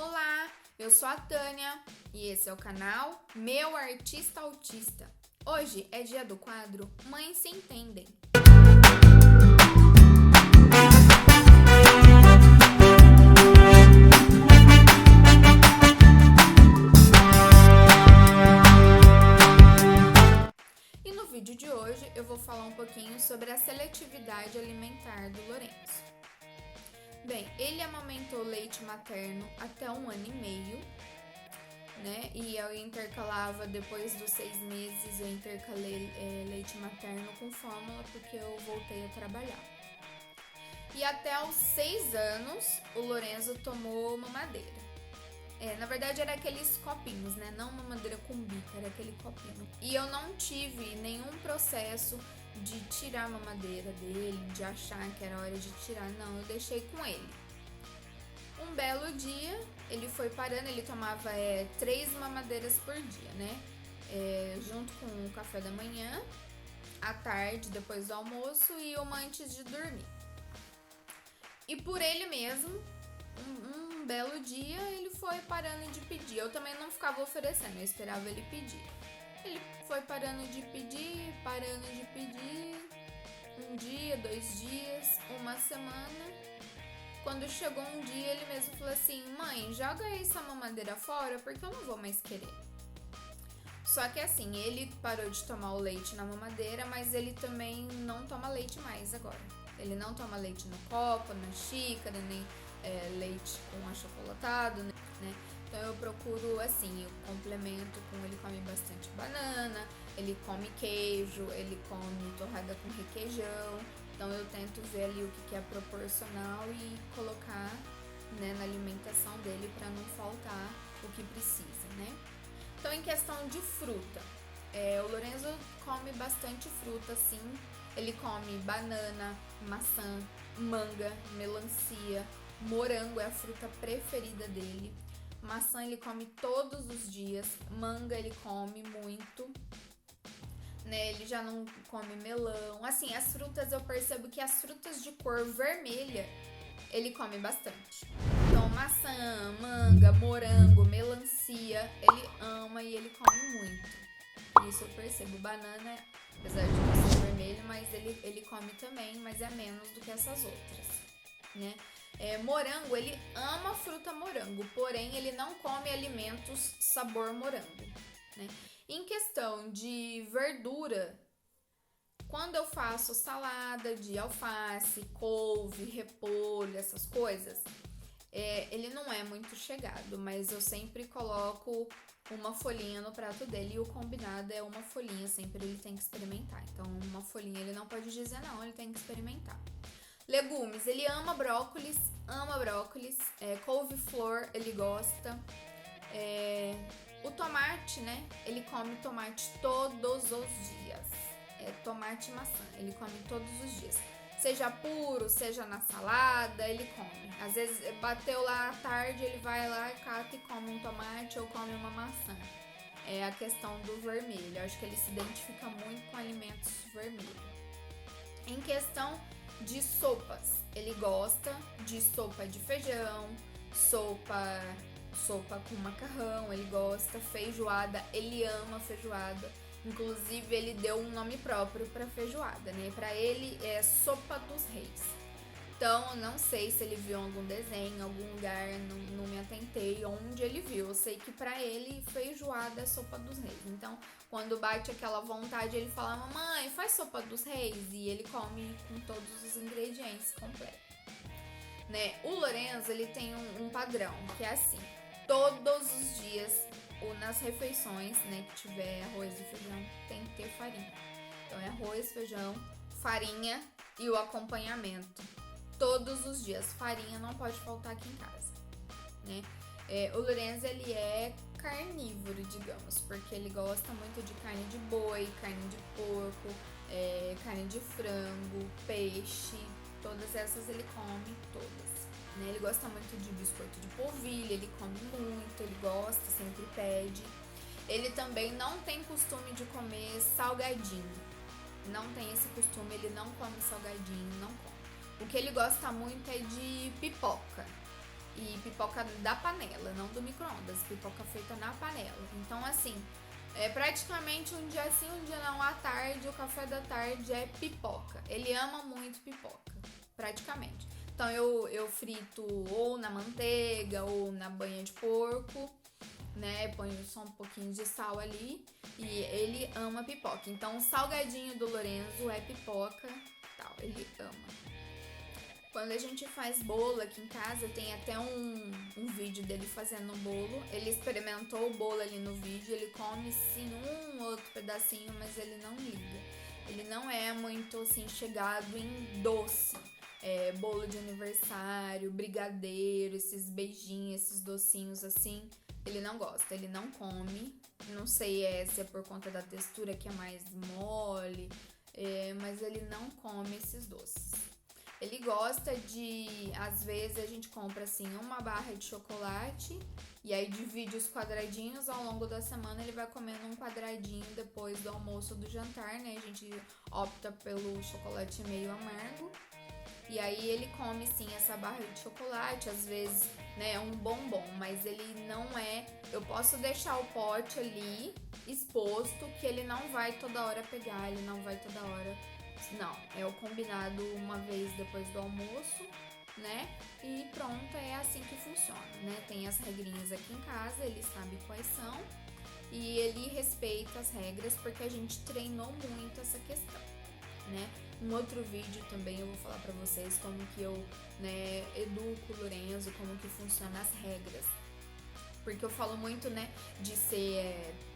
Olá, eu sou a Tânia e esse é o canal Meu Artista Autista. Hoje é dia do quadro Mães Se Entendem. E no vídeo de hoje eu vou falar um pouquinho sobre a seletividade alimentar do Lourenço. Bem, ele amamentou leite materno até 1 ano e meio, né? E eu intercalava, depois dos 6 meses, eu intercalei leite materno com fórmula porque eu voltei a trabalhar. E até os 6 anos, o Lourenço tomou mamadeira. Na verdade era aqueles copinhos, né? Não mamadeira com bica, era aquele copinho. E eu não tive nenhum processo de tirar a mamadeira dele, de achar que era hora de tirar, não, eu deixei com ele. Um belo dia, ele foi parando, ele tomava 3 mamadeiras por dia, né? Junto com o café da manhã, à tarde, depois do almoço e uma antes de dormir. E por ele mesmo, um belo dia, ele foi parando de pedir. Eu também não ficava oferecendo, eu esperava ele pedir. Ele foi parando de pedir. Um dia, 2 dias, uma semana. Quando chegou um dia, ele mesmo falou assim: mãe, joga essa mamadeira fora porque eu não vou mais querer. Só que assim, ele parou de tomar o leite na mamadeira, mas ele também não toma leite mais agora. Ele não toma leite no copo, na xícara, nem leite com achocolatado, né? Então eu procuro assim, eu complemento com, ele come bastante banana, ele come queijo, ele come torrada com requeijão. Então eu tento ver ali o que é proporcional e colocar, né, na alimentação dele para não faltar o que precisa, né? Então em questão de fruta, o Lourenço come bastante fruta, sim. Ele come banana, maçã, manga, melancia, morango é a fruta preferida dele. Maçã ele come todos os dias, manga ele come muito, né? Ele já não come melão. Assim, as frutas, eu percebo que as frutas de cor vermelha ele come bastante. Então, maçã, manga, morango, melancia, ele ama e ele come muito. Isso eu percebo. Banana, apesar de não ser vermelho, mas ele come também, mas é menos do que essas outras, né? Morango, ele ama fruta morango, porém ele não come alimentos sabor morango, né? Em questão de verdura, quando eu faço salada de alface, couve, repolho, essas coisas, ele não é muito chegado, mas eu sempre coloco uma folhinha no prato dele e o combinado é uma folhinha, sempre ele tem que experimentar. Então uma folhinha ele não pode dizer não, ele tem que experimentar. Legumes, ele ama brócolis, couve-flor ele gosta. O tomate, né? Ele come tomate todos os dias. Tomate e maçã, ele come todos os dias. Seja puro, seja na salada, ele come. Às vezes bateu lá à tarde, ele vai lá, cata e come um tomate ou come uma maçã. É a questão do vermelho, eu acho que ele se identifica muito com alimentos vermelhos. Em questão de sopas, ele gosta de sopa de feijão, sopa com macarrão, ele gosta, feijoada, ele ama feijoada. Inclusive ele deu um nome próprio para feijoada, né? Para ele é sopa dos reis. Então, não sei se ele viu algum desenho, em algum lugar, não me atentei onde ele viu. Eu sei que pra ele, feijoada é sopa dos reis. Então, quando bate aquela vontade, ele fala: mamãe, faz sopa dos reis. E ele come com todos os ingredientes completos, né? O Lourenço, ele tem um padrão, que é assim: todos os dias, ou nas refeições, né, que tiver arroz e feijão, tem que ter farinha. Então, é arroz, feijão, farinha e o acompanhamento. Todos os dias, farinha não pode faltar aqui em casa, né? O Lourenço, ele é carnívoro, digamos, porque ele gosta muito de carne de boi, carne de porco, carne de frango, peixe, todas essas ele come todas, né? Ele gosta muito de biscoito de polvilho, ele come muito, ele gosta, sempre pede. Ele também não tem costume de comer salgadinho, não tem esse costume, ele não come salgadinho, não come. O que ele gosta muito é de pipoca. E pipoca da panela, não do micro-ondas, pipoca feita na panela. Então, assim, é praticamente um dia sim, um dia não, à tarde, o café da tarde é pipoca. Ele ama muito pipoca, praticamente. Então, eu frito ou na manteiga ou na banha de porco, né? Ponho só um pouquinho de sal ali e ele ama pipoca. Então, o salgadinho do Lorenzo é pipoca, tal, ele ama. Quando a gente faz bolo aqui em casa, tem até um vídeo dele fazendo bolo. Ele experimentou o bolo ali no vídeo, ele come sim um outro pedacinho, mas ele não liga. Ele não é muito assim chegado em doce. Bolo de aniversário, brigadeiro, esses beijinhos, esses docinhos assim, ele não gosta, ele não come. Não sei se é por conta da textura que é mais mole, mas ele não come esses doces. Ele gosta de, às vezes a gente compra assim uma barra de chocolate e aí divide os quadradinhos, ao longo da semana ele vai comendo um quadradinho depois do almoço ou do jantar, né? A gente opta pelo chocolate meio amargo. E aí ele come sim essa barra de chocolate, às vezes, né, é um bombom, mas ele não é. Eu posso deixar o pote ali exposto que ele não vai toda hora pegar, ele não vai toda hora. Não, é o combinado uma vez depois do almoço, né? E pronto, é assim que funciona, né? Tem as regrinhas aqui em casa, ele sabe quais são e ele respeita as regras porque a gente treinou muito essa questão, né? Um outro vídeo também eu vou falar pra vocês como que eu, né, educo o Lorenzo, como que funciona as regras. Porque eu falo muito, né, de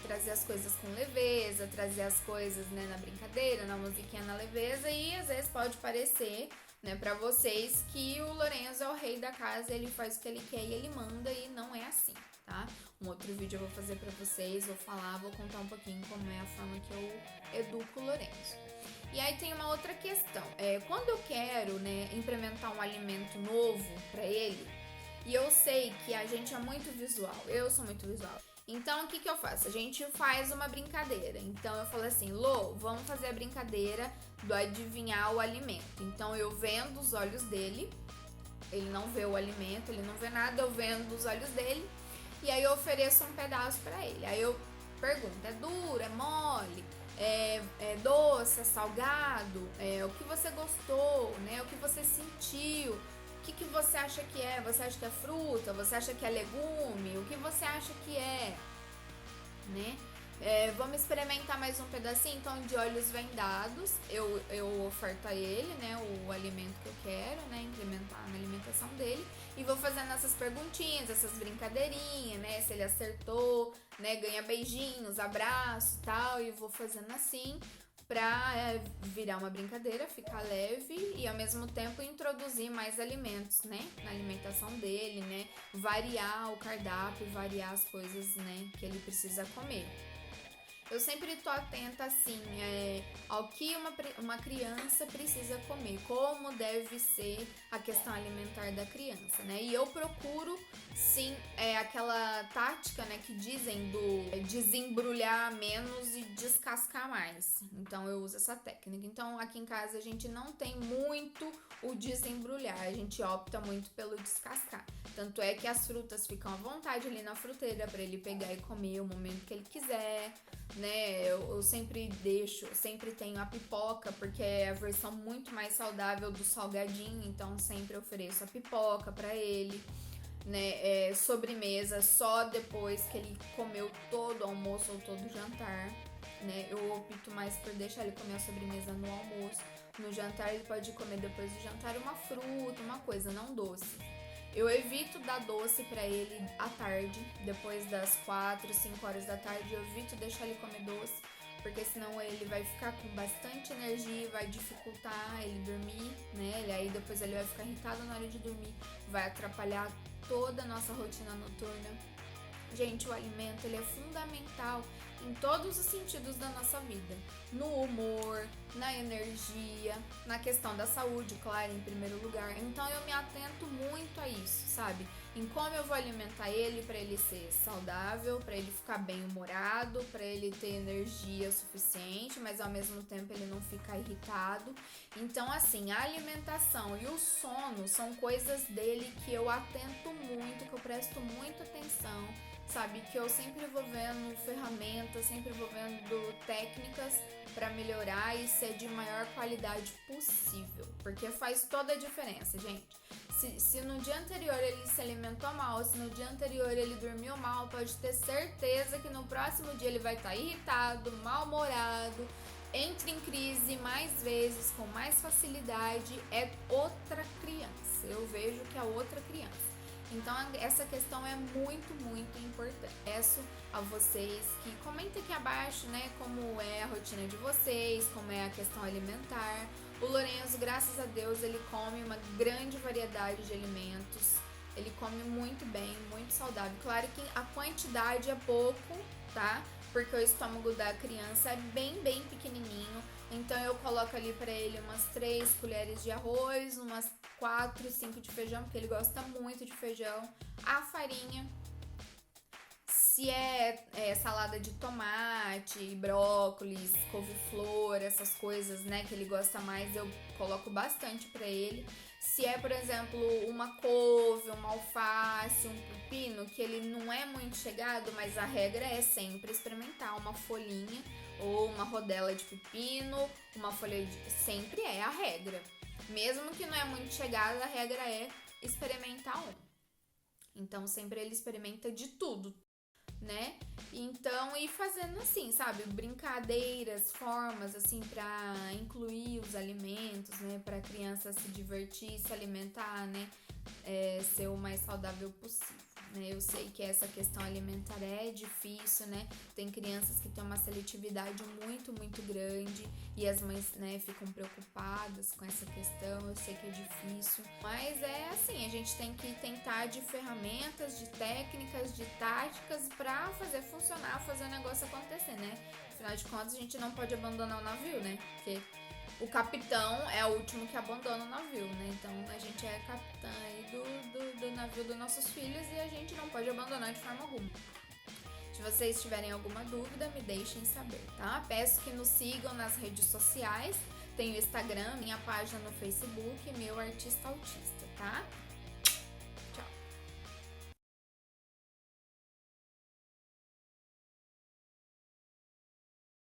trazer as coisas com leveza, trazer as coisas, né, na brincadeira, na musiquinha, na leveza, e às vezes pode parecer, né, pra vocês que o Lorenzo é o rei da casa, ele faz o que ele quer e ele manda, e não é assim, tá? Um outro vídeo eu vou fazer pra vocês, vou contar um pouquinho como é a forma que eu educo o Lorenzo. E aí tem uma outra questão, quando eu quero, né, implementar um alimento novo pra ele, e eu sei que a gente é muito visual, eu sou muito visual. Então, o que eu faço? A gente faz uma brincadeira. Então, eu falo assim, Lô, vamos fazer a brincadeira do adivinhar o alimento. Então, eu vendo os olhos dele, ele não vê o alimento, ele não vê nada, eu vendo os olhos dele, e aí eu ofereço um pedaço pra ele. Aí eu pergunto, é duro, é mole, é doce, é salgado, o que você gostou, né? O que você sentiu? O que você acha que é? Você acha que é fruta? Você acha que é legume? O que você acha que é? Né? Vamos experimentar mais um pedacinho? Então, de olhos vendados, eu oferto a ele, né, o alimento que eu quero, né, implementar na alimentação dele. E vou fazendo essas perguntinhas, essas brincadeirinhas, né, se ele acertou, né, ganha beijinhos, abraço e tal. E vou fazendo assim pra virar uma brincadeira, ficar leve e ao mesmo tempo introduzir mais alimentos, né, na alimentação dele, né, variar o cardápio, variar as coisas, né, que ele precisa comer. Eu sempre tô atenta, assim, ao que uma criança precisa comer, como deve ser a questão alimentar da criança, né? E eu procuro, sim, aquela tática, né, que dizem do desembrulhar menos e descascar mais. Então, eu uso essa técnica. Então, aqui em casa, a gente não tem muito o desembrulhar, a gente opta muito pelo descascar. Tanto é que as frutas ficam à vontade ali na fruteira para ele pegar e comer o momento que ele quiser, né? Eu sempre tenho a pipoca, porque é a versão muito mais saudável do salgadinho, então sempre ofereço a pipoca para ele, né? Sobremesa só depois que ele comeu todo o almoço ou todo o jantar, né? Eu opto mais por deixar ele comer a sobremesa no almoço. No jantar ele pode comer depois do jantar uma fruta, uma coisa, não doce. Eu evito dar doce pra ele à tarde, depois das 4, 5 horas da tarde, eu evito deixar ele comer doce, porque senão ele vai ficar com bastante energia e vai dificultar ele dormir, né? Aí depois ele vai ficar irritado na hora de dormir, vai atrapalhar toda a nossa rotina noturna. Gente, o alimento, ele é fundamental em todos os sentidos da nossa vida. No humor, na energia, na questão da saúde, claro, em primeiro lugar. Então eu me atento muito a isso, sabe? Em como eu vou alimentar ele para ele ser saudável, para ele ficar bem humorado, para ele ter energia suficiente, mas ao mesmo tempo ele não ficar irritado. Então assim, a alimentação e o sono são coisas dele que eu atento muito, que eu presto muita atenção, sabe? Que eu sempre vou vendo ferramentas, sempre vou vendo técnicas para melhorar e ser de maior qualidade possível, porque faz toda a diferença, gente. Se no dia anterior ele se alimentou mal, se no dia anterior ele dormiu mal, pode ter certeza que no próximo dia ele vai estar irritado, mal-humorado, entra em crise mais vezes, com mais facilidade, é outra criança. Eu vejo que é outra criança. Então essa questão é muito, muito importante. Peço a vocês que comentem aqui abaixo, né, como é a rotina de vocês, como é a questão alimentar. O Lourenço, graças a Deus, ele come uma grande variedade de alimentos. Ele come muito bem, muito saudável. Claro que a quantidade é pouco, tá? Porque o estômago da criança é bem, bem pequenininho. Então eu coloco ali pra ele umas 3 colheres de arroz, umas 4, 5 de feijão, porque ele gosta muito de feijão. A farinha, se é salada de tomate, brócolis, couve-flor, essas coisas, né, que ele gosta mais, eu coloco bastante pra ele. Se é, por exemplo, uma couve, uma alface, um pepino, que ele não é muito chegado, mas a regra é sempre experimentar uma folhinha ou uma rodela de pepino, uma folha de... Sempre é a regra. Mesmo que não é muito chegado, a regra é experimentar um. Então, sempre ele experimenta de tudo, né? Então, ir fazendo assim, sabe? Brincadeiras, formas, assim, pra incluir os alimentos, né? Pra criança se divertir, se alimentar, né? Ser o mais saudável possível. Eu sei que essa questão alimentar é difícil, né? Tem crianças que têm uma seletividade muito, muito grande e as mães, né, ficam preocupadas com essa questão. Eu sei que é difícil, mas é assim, a gente tem que tentar de ferramentas, de técnicas, de táticas pra fazer funcionar, fazer o negócio acontecer, né? Afinal de contas, a gente não pode abandonar o navio, né? Porque o capitão é o último que abandona o navio, né? Então a gente é capitã aí do navio dos nossos filhos e a gente não pode abandonar de forma alguma. Se vocês tiverem alguma dúvida, me deixem saber, tá? Peço que nos sigam nas redes sociais. Tem o Instagram, minha página no Facebook, Meu Artista Autista, tá?